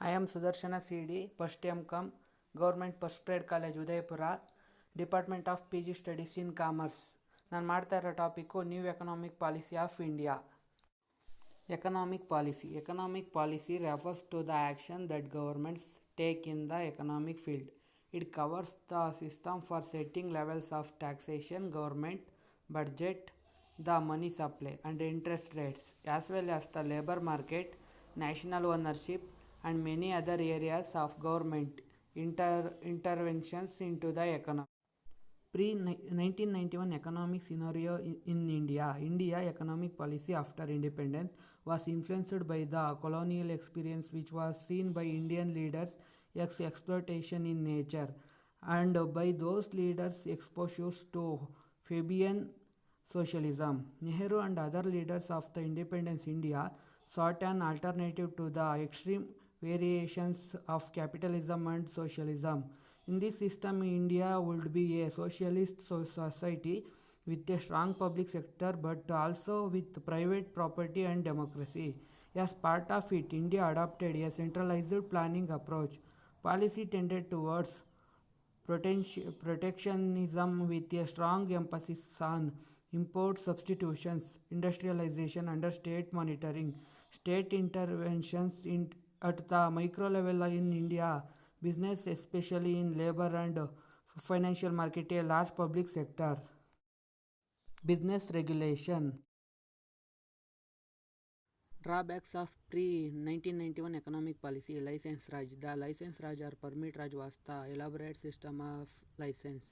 I am Sudarshana CD, first M.Com, Government Postgrad College Udaipura, Department of PG Studies in Commerce. ನಾನು ಮಾಡ್ತಾ ಇರೋ topic new economic policy of India. Economic policy refers to the action that governments take in the economic field. It covers the system for setting levels of taxation, government budget, the money supply and interest rates, as well as the labor market, national ownership, and many other areas of government interventions into the economy. Pre-1991 economic scenario in India. India economic policy after independence was influenced by the colonial experience, which was seen by Indian leaders as exploitation in nature, and by those leaders exposures to Fabian socialism. Nehru and other leaders of the independence India sought an alternative to the extreme variations of capitalism and socialism. In this system, India would be a socialist society with a strong public sector, but also with private property and democracy. As part of it, India adopted a centralized planning approach. Policy tended towards protectionism with a strong emphasis on import substitutions, industrialization under state monitoring, state interventions at the micro level in India, business especially in labor and financial market, a large public sector. Business regulation. Drawbacks of pre-1991 economic policy. License Raj. The License Raj or Permit Raj was the elaborate system of license,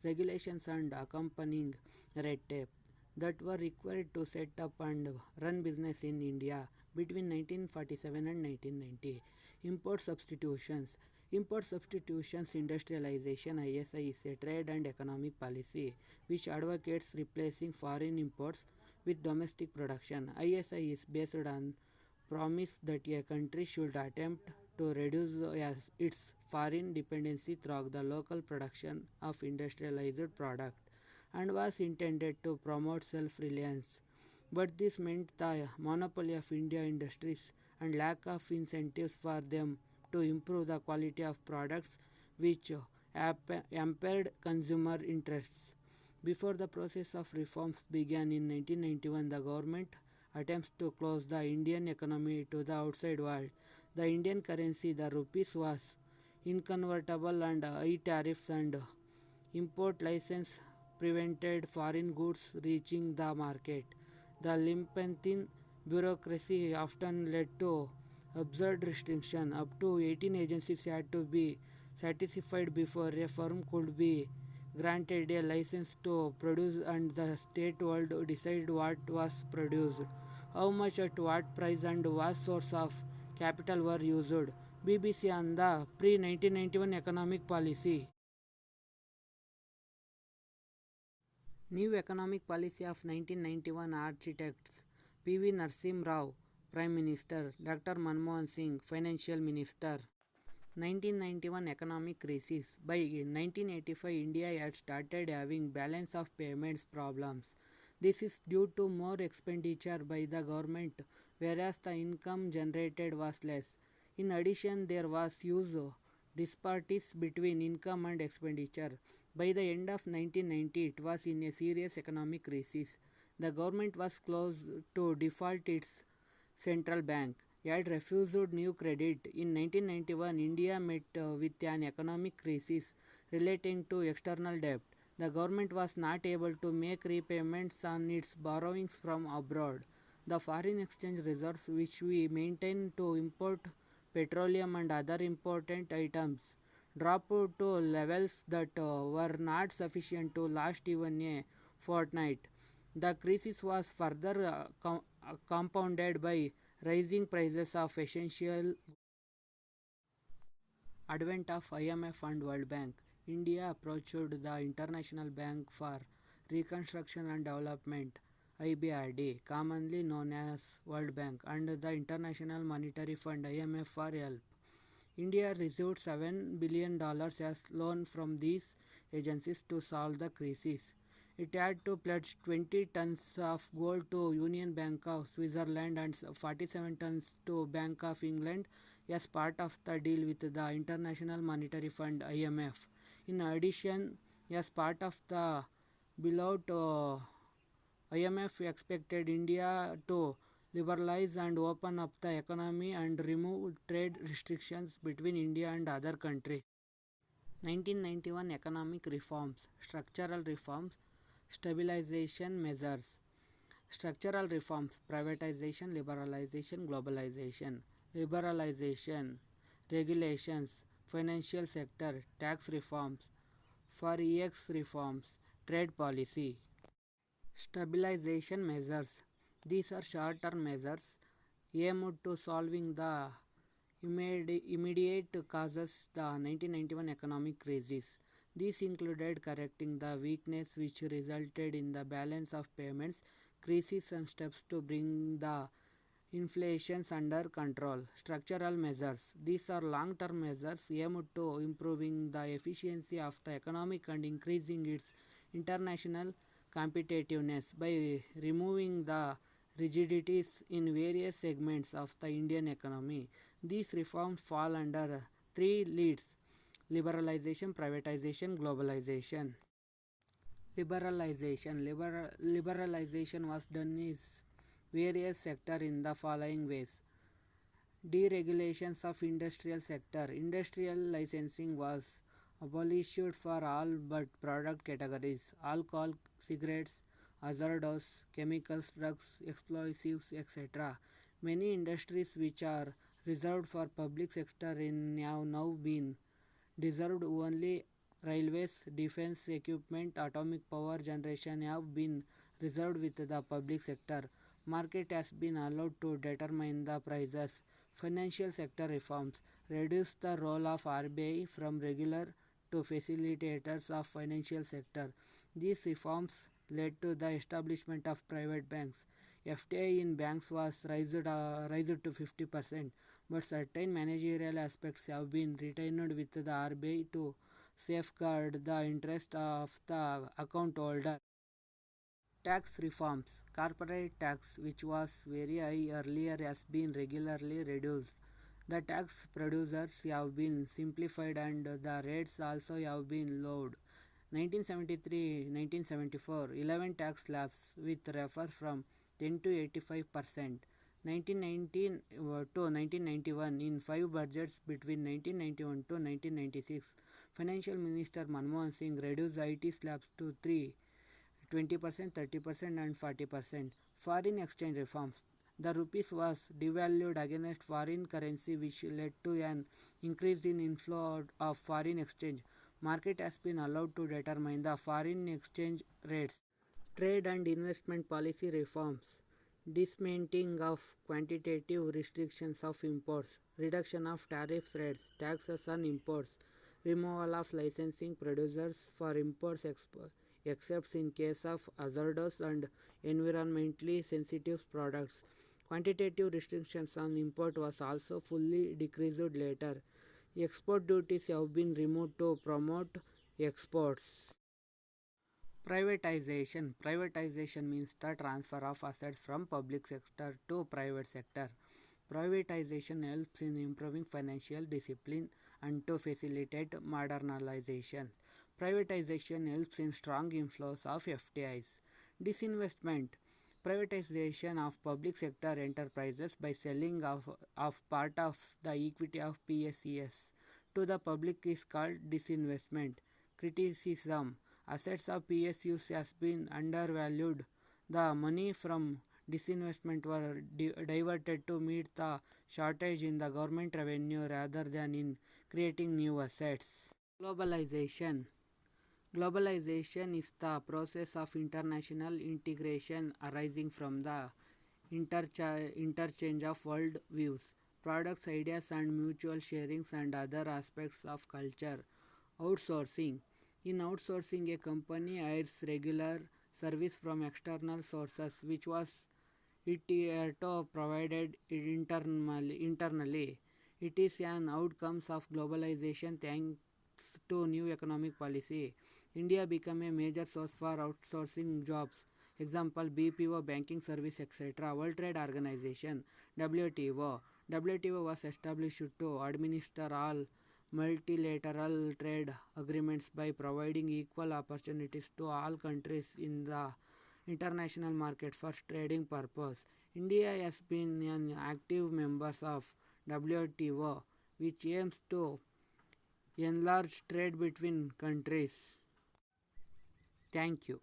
regulations and accompanying red tape that were required to set up and run business in India between 1947 and 1990. Import substitutions. Import substitutions industrialization. ISI is a trade and economic policy which advocates replacing foreign imports with domestic production. ISI is based on promise that a country should attempt to reduce its foreign dependency through the local production of industrialized product, and was intended to promote self-reliance. But this meant the monopoly of India industries and lack of incentives for them to improve the quality of products, which impaired consumer interests. Before the process of reforms began in 1991, the government attempts to close the Indian economy to the outside world. The Indian currency, the rupees, was inconvertible, and high tariffs and import license prevented foreign goods reaching the market. The labyrinthine bureaucracy often led to absurd restriction. Up to 18 agencies had to be satisfied before a firm could be granted a license to produce, and the state would decide what was produced, how much at what price, and what source of capital were used. BBC on the pre-1991 economic policy. New economic policy of 1991 architects. P.V. Narasimha Rao, Prime Minister. Dr. Manmohan Singh, Financial Minister. 1991 economic crisis. By 1985, India had started having balance of payments problems. This is due to more expenditure by the government, whereas the income generated was less. In addition, there was huge disparities between income and expenditure. By the end of 1990, it was in a serious economic crisis. The government was close to default its central bank. Had refused new credit. In 1991, India met with an economic crisis relating to external debt. The government was not able to make repayments on its borrowings from abroad. The foreign exchange reserves, which we maintain to import petroleum and other important items, dropped to levels that were not sufficient to last even a fortnight. The crisis was further compounded by rising prices of essential. Advent of IMF and World Bank. India approached the International Bank for Reconstruction and Development (IBRD), commonly known as World Bank, and the International Monetary Fund (IMF) for help. India received $7 billion as loan from these agencies to solve the crisis. It had to pledge 20 tons of gold to Union Bank of Switzerland and 47 tons to Bank of England as part of the deal with the International Monetary Fund IMF. In addition, as part of the below IMF expected India to liberalize and open up the economy and remove trade restrictions between India and other countries. 1991 economic reforms, structural reforms, stabilization measures. Structural reforms, privatization, liberalization, globalization, liberalization, regulations, financial sector, tax reforms, forex reforms, trade policy. Stabilization measures. These are short-term measures aimed to solving the immediate causes the 1991 economic crisis. These included correcting the weakness which resulted in the balance of payments crisis and steps to bring the inflations under control. Structural measures. These are long-term measures aimed to improving the efficiency of the economic and increasing its international competitiveness by removing the rigidities in various segments of the Indian economy. These reforms fall under three leads: liberalization, privatization, globalization. Liberalization was done in various sectors in the following ways: deregulations of industrial sector. Industrial licensing was abolished for all but product categories: alcohol, cigarettes, hazardous chemicals, drugs, explosives, etc. Many industries which are reserved for public sector in have now been deserved. Only railways, defense equipment, atomic power generation have been reserved with the public sector. Market has been allowed to determine the prices. Financial sector reforms reduce the role of RBI from regular to facilitators of financial sector. These reforms led to the establishment of private banks. FDI in banks was raised to 50%, but certain managerial aspects have been retained with the RBI to safeguard the interest of the account holder. Tax reforms. Corporate tax, which was very high earlier, has been regularly reduced. The tax producers have been simplified and the rates also have been lowered. 1973-1974, 11 tax slabs with refer from 10 to 85%. 1919 to 1991, in 5 budgets between 1991 to 1996, Financial Minister Manmohan Singh reduced IT slabs to 3, 20%, 30% and 40%. Foreign exchange reforms. The rupees was devalued against foreign currency which led to an increase in inflow of foreign exchange. Market has been allowed to determine the foreign exchange rates. Trade and investment policy reforms. Dismantling of quantitative restrictions of imports, reduction of tariff rates, taxes on imports, removal of licensing producers for imports except in case of hazardous and environmentally sensitive products. Quantitative restrictions on import was also fully decreased later. Export duties have been removed to promote exports. Privatization. Privatization means the transfer of assets from public sector to private sector. Privatization helps in improving financial discipline and to facilitate modernization. Privatization helps in strong inflows of FDIs. Disinvestment. Privatization of public sector enterprises by selling of part of the equity of PSEs to the public is called disinvestment. Criticism. Assets of PSUs has been undervalued. The money from disinvestment were diverted to meet the shortage in the government revenue rather than in creating new assets. Globalization. Globalization is the process of international integration arising from the interchange of world views, products, ideas, and mutual sharings and other aspects of culture. Outsourcing. In outsourcing, a company hires regular service from external sources, which was it provided internally. It is an outcome of globalization thanks to new economic policy. India became a major source for outsourcing jobs. Example: BPO, banking service, etc. World Trade Organization, WTO. WTO was established to administer all multilateral trade agreements by providing equal opportunities to all countries in the international market for trading purpose. India has been an active member of WTO, which aims to enlarge trade between countries. Thank you.